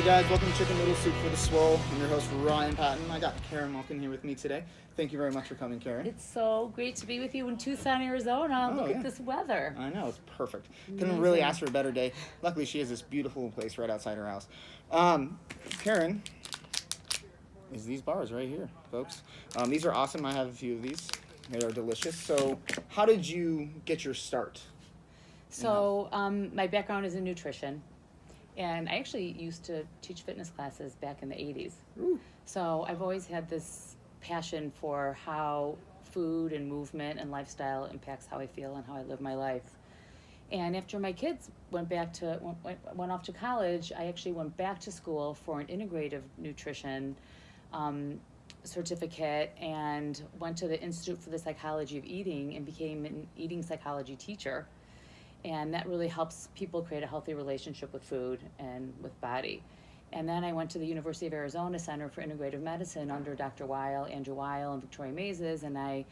guys, welcome to Chicken Noodle Soup for the Swole. I'm your host, Ryan Patton. I got Karen Malkin here with me today. Thank you very much for coming, Karen. It's so great to be with you in Tucson, Arizona. Look at this weather. I know, it's perfect. Couldn't really ask for a better day. Luckily, she has this beautiful place right outside her house. Karen is these bars right here, folks. These are awesome. I have a few of these. They are delicious. So, how did you get your start? So, my background is in nutrition. And I actually used to teach fitness classes back in the 80s. Ooh. So I've always had this passion for how food and movement and lifestyle impacts how I feel and how I live my life. And after my kids went off to college, I actually went back to school for an integrative nutrition certificate and went to the Institute for the Psychology of Eating and became an eating psychology teacher. And that really helps people create a healthy relationship with food and with body. And then I went to the University of Arizona Center for Integrative Medicine under Dr. Andrew Weil, and Victoria Mazes, and I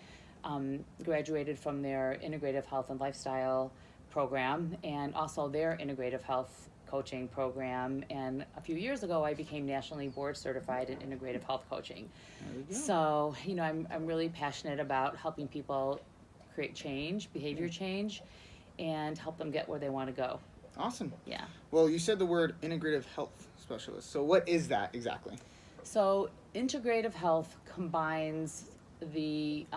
graduated from their Integrative Health and Lifestyle program and also their Integrative Health coaching program. And a few years ago, I became nationally board certified in Integrative Health coaching. So, I'm really passionate about helping people create change, behavior change, and help them get where they want to go. Awesome. Yeah. Well, you said the word integrative health specialist. So what is that exactly? So integrative health combines the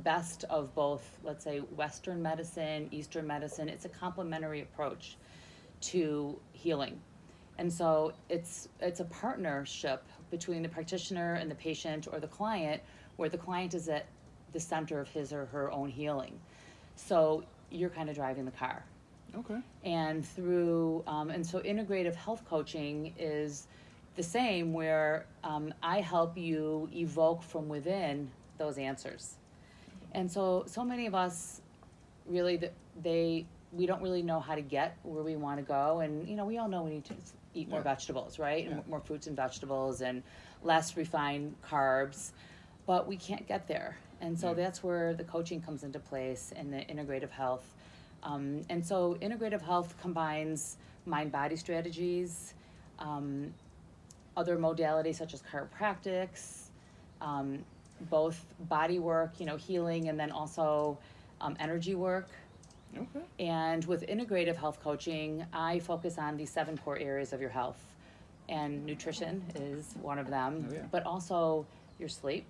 best of both, let's say, Western medicine, Eastern medicine. It's a complementary approach to healing. And so it's a partnership between the practitioner and the patient or the client, where the client is at the center of his or her own healing. So you're kind of driving the car. Okay. And and so integrative health coaching is the same, where I help you evoke from within those answers. And so many of us really, we don't really know how to get where we want to go. And, we all know we need to eat more vegetables, right? Yeah. And more fruits and vegetables and less refined carbs, but we can't get there. And so that's where the coaching comes into place and the integrative health. And so integrative health combines mind-body strategies, other modalities such as chiropractics, both body work, healing, and then also energy work. Okay. And with integrative health coaching, I focus on these 7 core areas of your health. And nutrition is one of them, but also your sleep.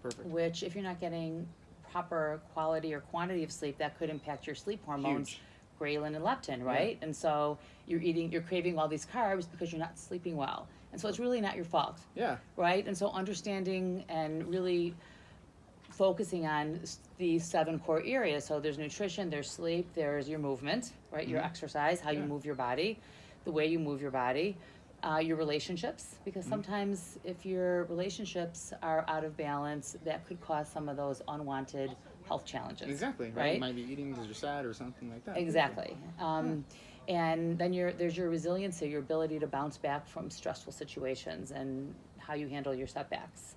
Perfect. Which, if you're not getting proper quality or quantity of sleep, that could impact your sleep hormones, ghrelin and leptin, right? Yeah. And so you're craving all these carbs because you're not sleeping well. And so it's really not your fault. Yeah. Right? And so understanding and really focusing on these 7 core areas. So there's nutrition, there's sleep, there's your movement, right? Mm-hmm. Your exercise, how you move your body, the way you move your body. Your relationships, because sometimes if your relationships are out of balance, that could cause some of those unwanted health challenges. Exactly. Right. You might be eating because you're sad or something like that. Exactly. And then there's your resiliency, your ability to bounce back from stressful situations and how you handle your setbacks.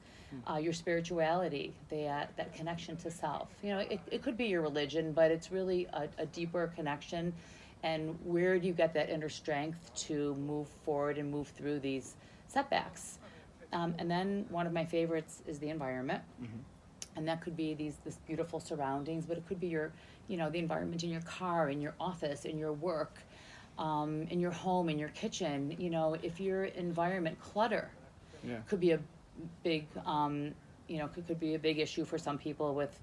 Your spirituality, that connection to self. It could be your religion, but it's really a deeper connection. And where do you get that inner strength to move forward and move through these setbacks? And then one of my favorites is the environment. Mm-hmm. And that could be this beautiful surroundings, but it could be your, the environment in your car, in your office, in your work, in your home, in your kitchen. If your environment clutter could be a big, could be a big issue for some people with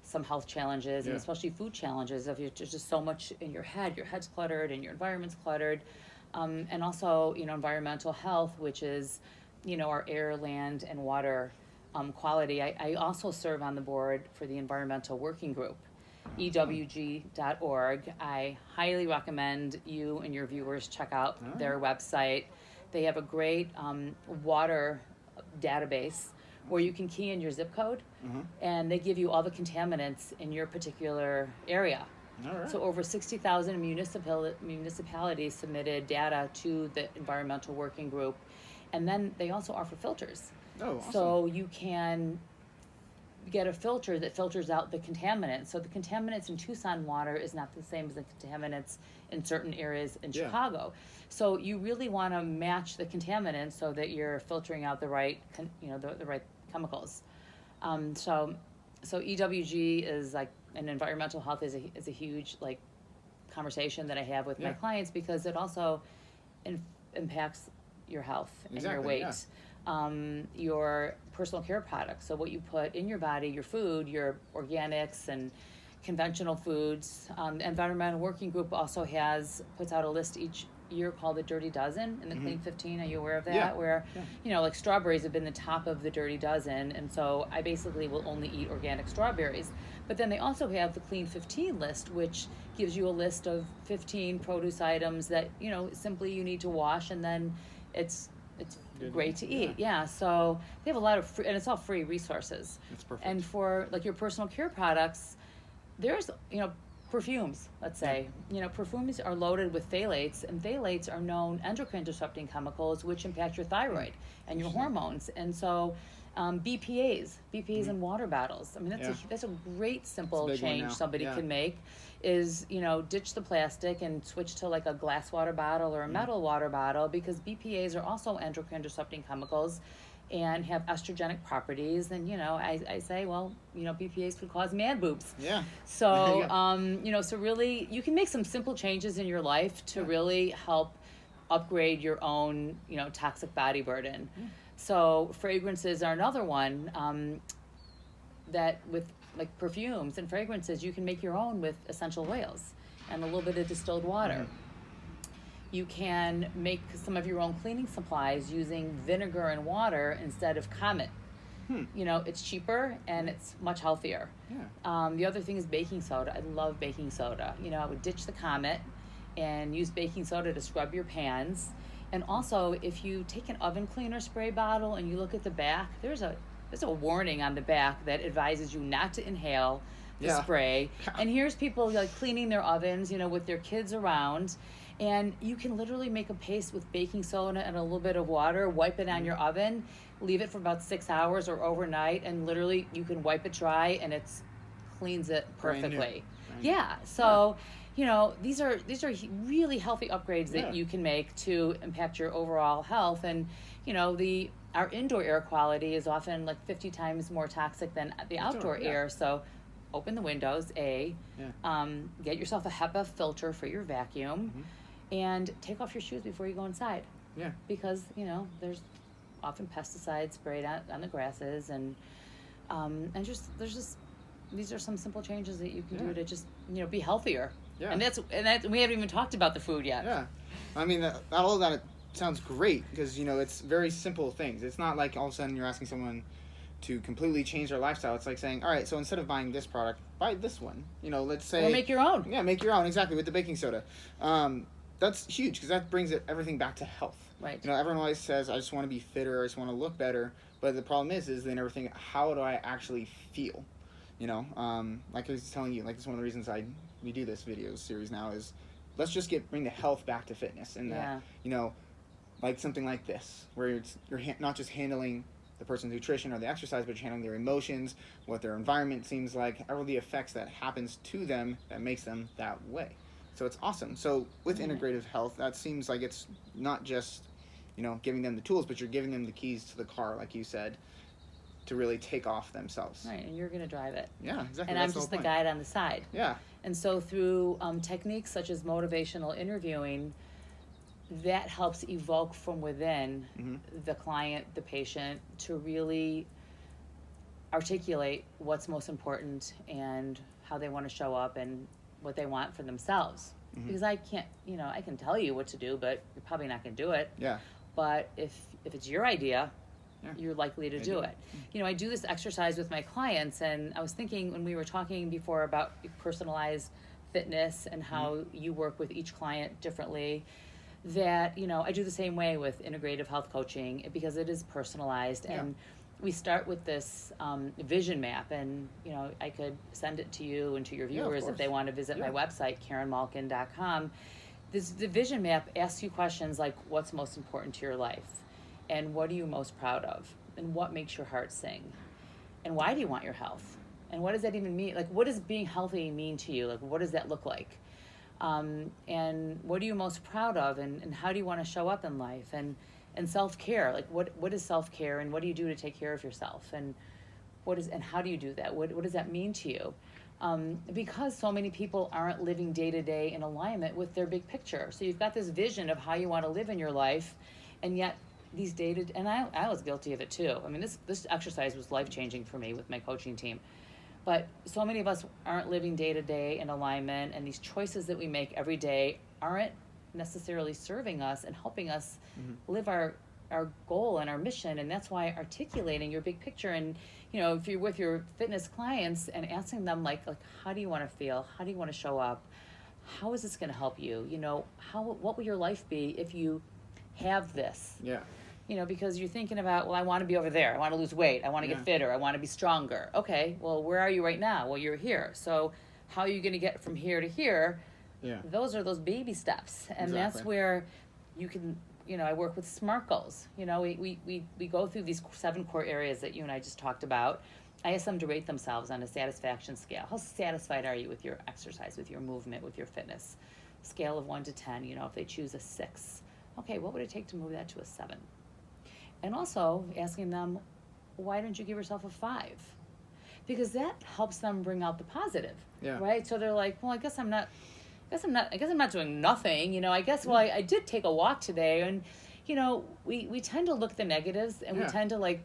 some health challenges, and especially food challenges. If there's just so much in your head's cluttered and your environment's cluttered. And also, environmental health, which is, our air, land, and water quality. I also serve on the board for the Environmental Working Group, ewg.org. I highly recommend you and your viewers check out their website. They have a great water database where you can key in your zip code, and they give you all the contaminants in your particular area. All right. So over 60,000 municipalities submitted data to the Environmental Working Group, and then they also offer filters. Oh, awesome. So you can get a filter that filters out the contaminants. So the contaminants in Tucson water is not the same as the contaminants in certain areas in Chicago. So you really want to match the contaminants so that you're filtering out the right, the right chemicals. So EWG is like, and environmental health is a huge like conversation that I have with my clients, because it also impacts your health and your weight. Your personal care products, so what you put in your body, your food, your organics and conventional foods. Environmental Working Group also puts out a list each year called the Dirty Dozen and the Clean 15. Are you aware of that? Where like strawberries have been the top of the Dirty Dozen, and so I basically will only eat organic strawberries. But then they also have the Clean 15 list, which gives you a list of 15 produce items that simply you need to wash, and then it's great to eat. So they have a lot of and it's all free resources. That's perfect. And for like your personal care products, there's perfumes, let's say. Perfumes are loaded with phthalates, and phthalates are known endocrine disrupting chemicals which impact your thyroid and your hormones. And so BPAs in water bottles. I mean, that's a great simple change somebody can make, is ditch the plastic and switch to like a glass water bottle or a metal water bottle, because BPAs are also endocrine disrupting chemicals and have estrogenic properties. And I say, well, BPAs could cause man boobs. So so really you can make some simple changes in your life to really help upgrade your own toxic body burden. So fragrances are another one, that with like perfumes and fragrances, you can make your own with essential oils and a little bit of distilled water. You can make some of your own cleaning supplies using vinegar and water instead of Comet. It's cheaper and it's much healthier. The other thing is baking soda. I love baking soda. I would ditch the Comet and use baking soda to scrub your pans. And also, if you take an oven cleaner spray bottle and you look at the back, there's a warning on the back that advises you not to inhale the spray. And here's people like cleaning their ovens, with their kids around. And you can literally make a paste with baking soda and a little bit of water, wipe it on your oven, leave it for about 6 hours or overnight, and literally you can wipe it dry and it cleans it perfectly. So these are really healthy upgrades that you can make to impact your overall health. And our indoor air quality is often like 50 times more toxic than the outdoor air. So open the windows, get yourself a HEPA filter for your vacuum, and take off your shoes before you go inside. Because there's often pesticides sprayed on the grasses, and these are some simple changes that you can do to just be healthier. And that's we haven't even talked about the food yet. I mean, all of that, it sounds great, because it's very simple things. It's not like all of a sudden you're asking someone to completely change their lifestyle. It's like saying, all right, so instead of buying this product, buy this one. Let's say, or make your own. Make your own, exactly, with the baking soda. That's huge, because that brings everything back to health. Everyone always says, I just want to be fitter, I just want to look better, but the problem is they never think, how do I actually feel? Like I was telling you, like it's one of the reasons we do this video series now is, let's just bring the health back to fitness. And that like something like this, where you're not just handling the person's nutrition or the exercise, but you're handling their emotions, what their environment seems like, all the effects that happens to them that makes them that way. So it's awesome. So with integrative health, that seems like it's not just giving them the tools, but you're giving them the keys to the car, like you said, to really take off themselves. Right, and you're going to drive it. Yeah, exactly. And I'm just the guide on the side. Yeah. And so through techniques such as motivational interviewing, that helps evoke from within the client, the patient, to really articulate what's most important and how they want to show up and what they want for themselves. Because I can't, I can tell you what to do, but you're probably not going to do it. But if it's your idea, you're likely to do it. I do this exercise with my clients, and I was thinking when we were talking before about personalized fitness and how you work with each client differently, that, I do the same way with integrative health coaching, because it is personalized. And we start with this vision map, and, I could send it to you and to your viewers if they want to visit my website, KarenMalkin.com. The vision map asks you questions like, what's most important to your life? And what are you most proud of? And what makes your heart sing? And why do you want your health? And what does that even mean? Like, what does being healthy mean to you? Like, what does that look like? And what are you most proud of? And how do you want to show up in life? And self-care, like what is self-care, and what do you do to take care of yourself? And how do you do that? What does that mean to you? Because so many people aren't living day to day in alignment with their big picture. So you've got this vision of how you want to live in your life, and yet these and I was guilty of it too. I mean, this exercise was life-changing for me with my coaching team. But so many of us aren't living day to day in alignment, and these choices that we make every day aren't necessarily serving us and helping us live our goal and our mission. And that's why articulating your big picture, and if you're with your fitness clients and asking them like how do you want to feel, how do you want to show up, how is this going to help you, what will your life be if you have this? Because you're thinking about, well, I want to be over there, I want to lose weight, I want to get fitter, I want to be stronger. Okay, well, where are you right now? Well, you're here. So how are you going to get from here to here? Those are those baby steps. And that's where you can, I work with SMART goals. We go through these 7 core areas that you and I just talked about. I ask them to rate themselves on a satisfaction scale. How satisfied are you with your exercise, with your movement, with your fitness? Scale of 1 to 10, if they choose a 6. Okay, what would it take to move that to a 7? And also asking them, why don't you give yourself a 5? Because that helps them bring out the positive, right? So they're like, well, I guess I'm not doing nothing, I guess, well, I did take a walk today. And, we tend to look at the negatives, and we tend to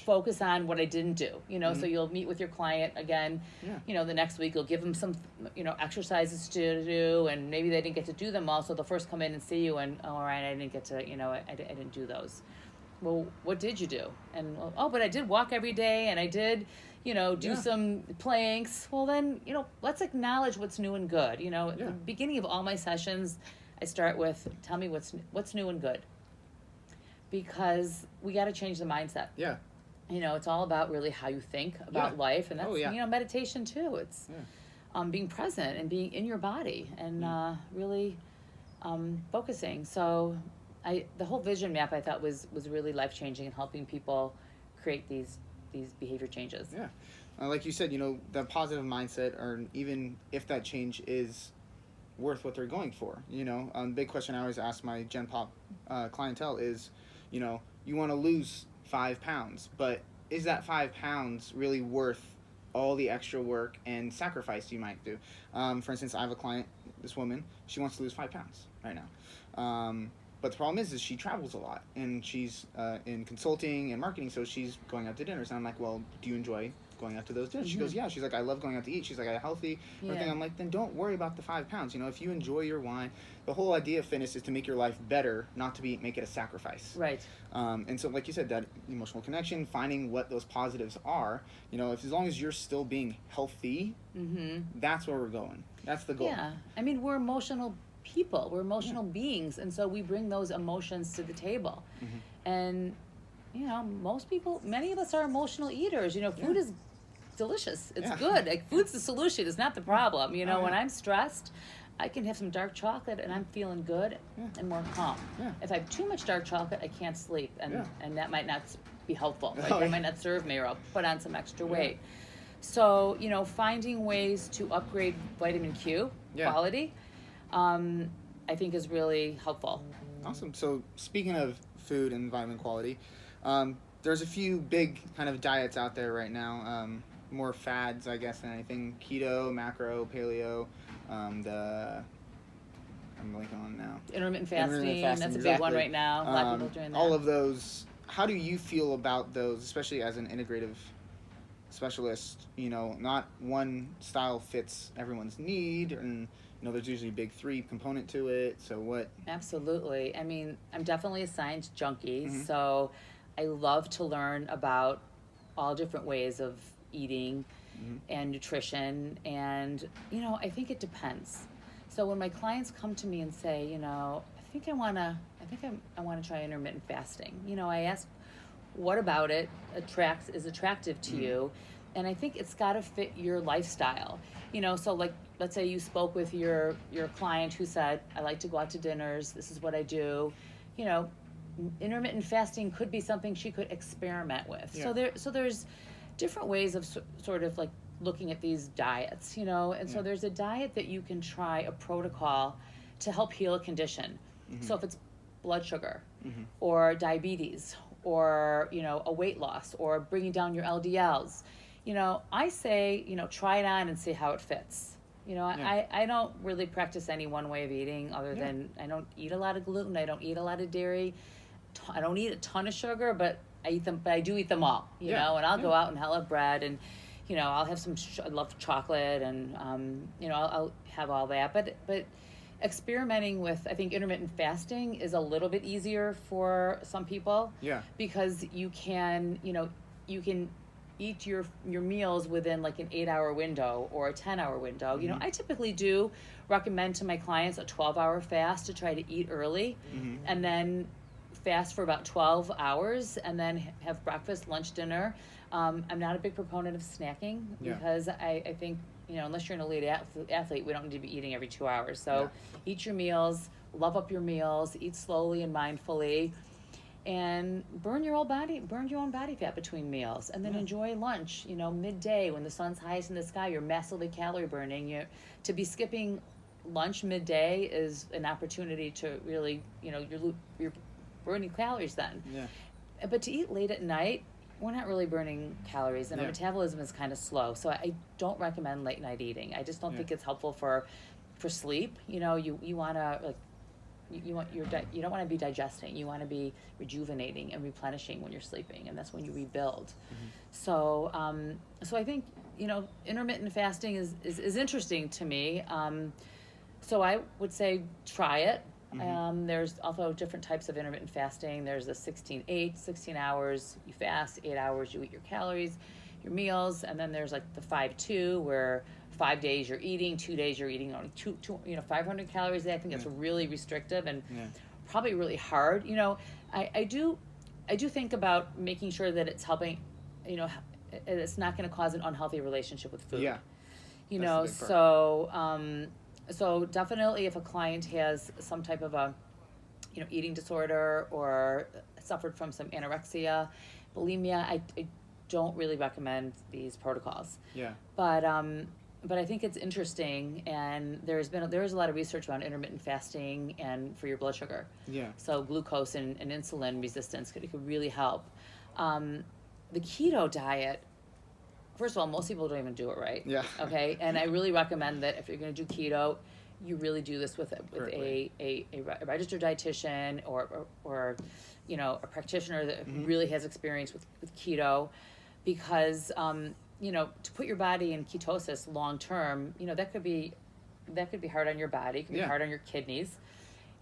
focus on what I didn't do, so you'll meet with your client again, the next week, you'll give them some, exercises to do, and maybe they didn't get to do them all. So they'll first come in and see you, and, all right, I didn't get to, I didn't do those. Well, what did you do? And, but I did walk every day, and I did, do some planks. Well, then, let's acknowledge what's new and good. At the beginning of all my sessions, I start with, tell me what's new and good. Because we got to change the mindset. It's all about really how you think about life. And that's, meditation too. It's being present and being in your body and really focusing. So the whole vision map I thought was really life-changing and helping people create these behavior changes. Like you said, the positive mindset, or even if that change is worth what they're going for. Big question I always ask my Gen Pop clientele is, you want to lose 5 pounds, but is that 5 pounds really worth all the extra work and sacrifice you might do? For instance, I have a client, this woman, she wants to lose 5 pounds right now. But the problem is she travels a lot, and she's in consulting and marketing, so she's going out to dinners. And I'm like, well, do you enjoy going out to those dinners? She goes, yeah. She's like, I love going out to eat. She's like, I'm healthy. Everything. I'm like, then don't worry about the 5 pounds. If you enjoy your wine, the whole idea of fitness is to make your life better, not to make it a sacrifice. Right. And so, like you said, that emotional connection, finding what those positives are. As long as you're still being healthy, that's where we're going. That's the goal. Yeah. I mean, we're emotional people, we're emotional beings, and so we bring those emotions to the table. And many of us are emotional eaters. Food is delicious, it's good, like food's the solution, it's not the problem. When I'm stressed, I can have some dark chocolate and I'm feeling good and more calm. If I have too much dark chocolate, I can't sleep, and that might not be helpful. That might not serve me, or I'll put on some extra weight. So finding ways to upgrade vitamin Q quality, I think is really helpful. Awesome. So speaking of food and vitamin quality, there's a few big kind of diets out there right now, more fads, I guess, than anything. Keto, macro, paleo, I'm blanking on now. Intermittent fasting, that's a big one right now. A lot of people doing that. All of those, how do you feel about those, especially as an integrative specialist? Not one style fits everyone's need, and there's usually a big 3 component to it. So what? Absolutely. I mean, I'm definitely a science junkie, so I love to learn about all different ways of eating and nutrition, and I think it depends. So when my clients come to me and say, I think I want to try intermittent fasting, I ask, what about it is attractive to you? And I think it's got to fit your lifestyle. So like, let's say you spoke with your client who said, I like to go out to dinners, this is what I do. Intermittent fasting could be something she could experiment with. So there's different ways of sort of like looking at these diets, you know, and so there's a diet that you can try, a protocol to help heal a condition. So if it's blood sugar or diabetes or, you know, a weight loss or bringing down your LDLs, you know, I say, you know, try it on and see how it fits. You know, I don't really practice any one way of eating other than I don't eat a lot of gluten. I don't eat a lot of dairy. I don't eat a ton of sugar, but I eat them, but I do eat them all, you know, and I'll go out and I'll have bread and, you know, I'll have some, I love chocolate and, you know, I'll have all that. But experimenting with, I think intermittent fasting is a little bit easier for some people. Yeah. Because you can, you know, you can eat your meals within like an 8-hour window or a 10-hour window. You know, I typically do recommend to my clients a 12-hour fast to try to eat early and then fast for about 12 hours and then have breakfast, lunch, dinner. I'm not a big proponent of snacking because I think, you know, unless you're an elite athlete, we don't need to be eating every 2 hours. So eat your meals, love up your meals, eat slowly and mindfully, and burn your own body fat between meals, and then enjoy lunch. You know, midday when the sun's highest in the sky, you're massively calorie burning. To be skipping lunch midday is an opportunity to really, you know, you're burning calories then. Yeah. But to eat late at night, we're not really burning calories, and our metabolism is kind of slow. So I don't recommend late night eating. I just don't think it's helpful for sleep. You know, you want to like. You don't want to be digesting. You want to be rejuvenating and replenishing when you're sleeping, and that's when you rebuild. So I think, you know, intermittent fasting is interesting to me. So I would say try it. There's also different types of intermittent fasting. There's the 16-8, 16 hours you fast, 8 hours you eat your calories, your meals, and then there's like the 5-2 where 5 days you're eating, 2 days you're eating only 500 calories a day. I think that's really restrictive and probably really hard. You know, I do think about making sure that it's helping, you know, it's not going to cause an unhealthy relationship with food. Yeah. You know, so definitely if a client has some type of a, you know, eating disorder or suffered from some anorexia, bulimia, I don't really recommend these protocols. Yeah. But I think it's interesting, and there is a lot of research around intermittent fasting and for your blood sugar. Yeah. So glucose and insulin resistance could really help. The keto diet, first of all, most people don't even do it right. Yeah. Okay. And I really recommend that if you're going to do keto, you really do this with a registered dietitian or you know, a practitioner that really has experience with keto, because you know, to put your body in ketosis long term, you know, that could be hard on your body, it can be hard on your kidneys,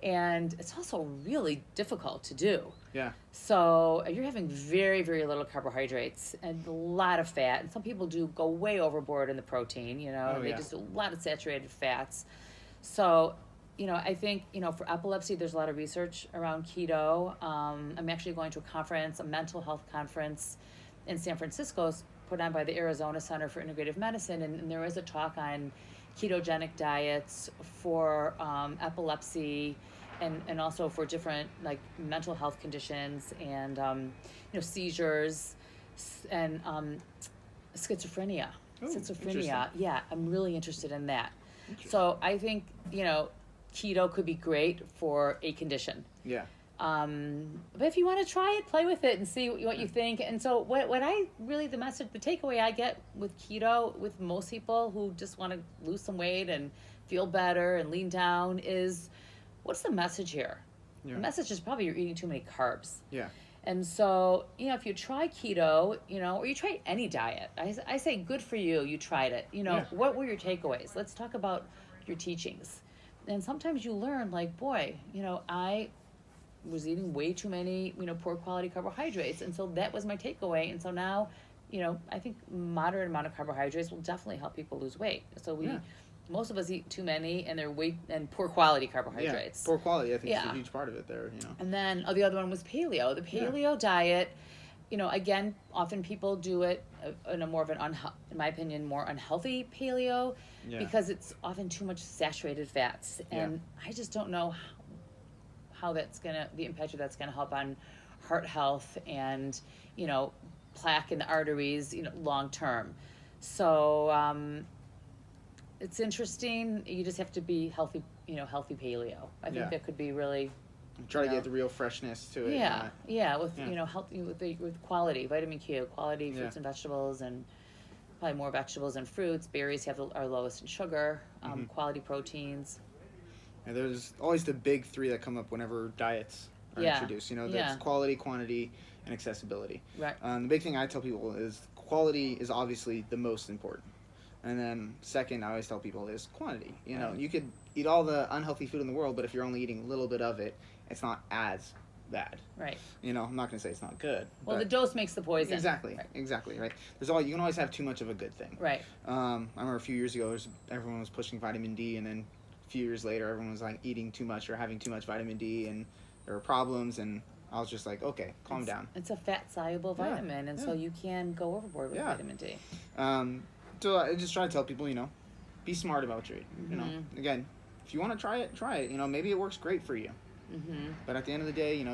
and it's also really difficult to do. Yeah. So you're having very, very little carbohydrates and a lot of fat, and some people do go way overboard in the protein. You know, they just do a lot of saturated fats. So, you know, I think, you know, for epilepsy, there's a lot of research around keto. I'm actually going to a conference, a mental health conference in San Francisco, put on by the Arizona Center for Integrative Medicine, and there is a talk on ketogenic diets for epilepsy and also for different like mental health conditions and you know, seizures and schizophrenia. Schizophrenia, yeah, I'm really interested in that. So I think, you know, keto could be great for a condition. Yeah. But if you want to try it, play with it and see what you think. And so what I really, the takeaway I get with keto with most people who just want to lose some weight and feel better and lean down is, what's the message here? Yeah. The message is probably you're eating too many carbs. Yeah. And so, you know, if you try keto, you know, or you try any diet, I say good for you, you tried it. You know, what were your takeaways? Let's talk about your teachings. And sometimes you learn, like, boy, you know, I was eating way too many, you know, poor quality carbohydrates. And so that was my takeaway. And so now, you know, I think moderate amount of carbohydrates will definitely help people lose weight. So most of us eat too many, and they're poor quality carbohydrates. Yeah, poor quality, I think, is a huge part of it there, you know. And then the other one was paleo. The paleo diet, you know, again, often people do it in a more of an, in my opinion, more unhealthy paleo because it's often too much saturated fats. And I just don't know how the impact of that's going to help on heart health and, you know, plaque in the arteries, long term. So it's interesting. You just have to be healthy, healthy paleo. I think that could be really. Try to get the real freshness to it. With healthy with quality vitamin Q, quality fruits and vegetables, and probably more vegetables and fruits. Berries are lowest in sugar. Quality proteins. And there's always the big three that come up whenever diets are introduced. That's quality, quantity, and accessibility. Right. The big thing I tell people is quality is obviously the most important. And then second, I always tell people is quantity. You could eat all the unhealthy food in the world, but if you're only eating a little bit of it, it's not as bad. Right. I'm not going to say it's not good. Well, the dose makes the poison. Exactly. Right. Exactly. Right. You can always have too much of a good thing. Right. I remember a few years ago, everyone was pushing vitamin D, and then a few years later, everyone was like eating too much or having too much vitamin D, and there were problems. And I was just like, okay, calm down. It's a fat-soluble vitamin, and so you can go overboard with vitamin D. So I just try to tell people, be smart about what you're eating. Again, if you want to try it. Maybe it works great for you. But at the end of the day,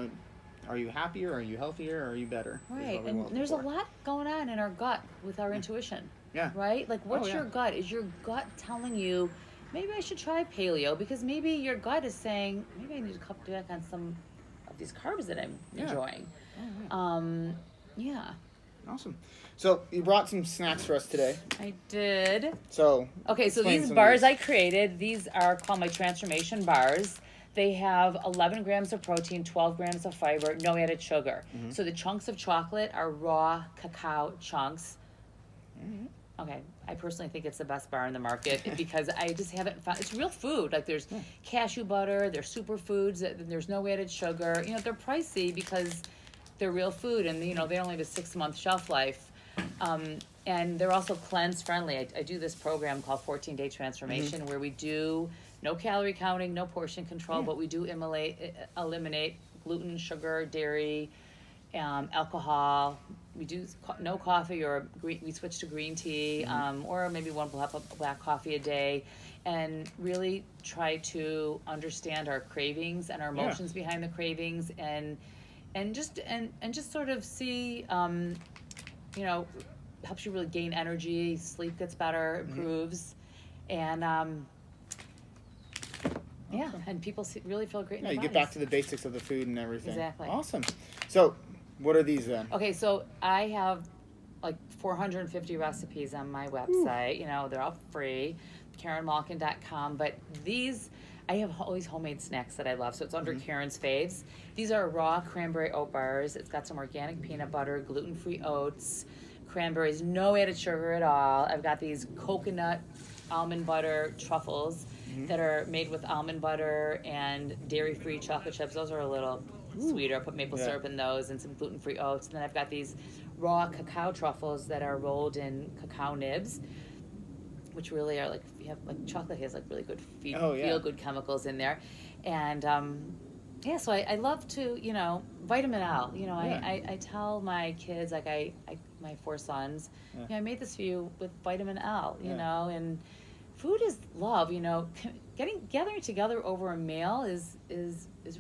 are you happier? Are you healthier? Or are you better? Right. And there's a lot going on in our gut with our intuition. Yeah. Right? Like, what's your gut? Is your gut telling you, maybe I should try paleo? Because maybe your gut is saying, maybe I need to cut back on some of these carbs that I'm enjoying. Awesome. So you brought some snacks for us today. I did. So these bars I created, these are called my transformation bars. They have 11 grams of protein, 12 grams of fiber, no added sugar. So the chunks of chocolate are raw cacao chunks. Okay, I personally think it's the best bar in the market because I just haven't found, it's real food. Like there's cashew butter, there's superfoods, there's no added sugar. They're pricey because they're real food, and they only have a 6-month shelf life. And they're also cleanse friendly. I do this program called 14-Day Transformation where we do no calorie counting, no portion control, but we do eliminate gluten, sugar, dairy, alcohol. We do no coffee, or we switch to green tea, or maybe one cup of black coffee a day, and really try to understand our cravings and our emotions behind the cravings, and just sort of see, helps you really gain energy, sleep gets better, improves, and and people really feel great in their you bodies. get back to the basics of the food and everything. Exactly. Awesome. So what are these then? Okay, so I have like 450 recipes on my website. They're all free, KarenMalkin.com. But these, I have always homemade snacks that I love. So it's under Karen's Faves. These are raw cranberry oat bars. It's got some organic peanut butter, gluten-free oats, cranberries, no added sugar at all. I've got these coconut almond butter truffles that are made with almond butter and dairy-free chocolate chips. Those are a little sweeter. I put maple syrup in those and some gluten-free oats. And then I've got these raw cacao truffles that are rolled in cacao nibs, which really are chocolate has really good feel-good chemicals in there. And so I love to, vitamin L. I tell my kids, my 4 sons, I made this for you with vitamin L, and food is love. Gathering together over a meal is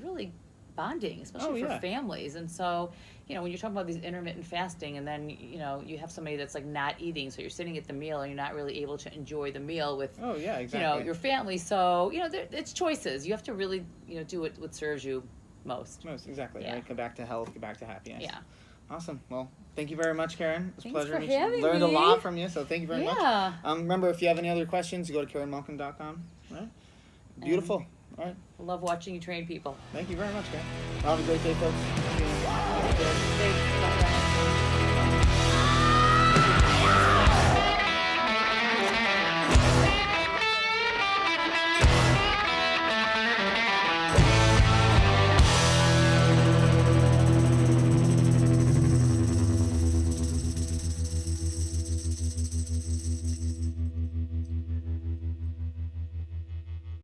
really bonding, especially for families. And so, when you're talking about these intermittent fasting, and then you have somebody that's not eating, so you're sitting at the meal and you're not really able to enjoy the meal with your family. So it's choices. You have to really do what serves you most. Exactly. Yeah. Right? Go back to health. Go back to happiness. Yeah. Awesome. Well, thank you very much, Karen. It's a Thanks pleasure. for having Learned me. a lot from you, so thank you very much. Yeah. Remember, if you have any other questions, you go to KarenMalkin.com. Right? Beautiful. All right. I love watching you train people. Thank you very much, Karen. Have a great day, folks. Thanks.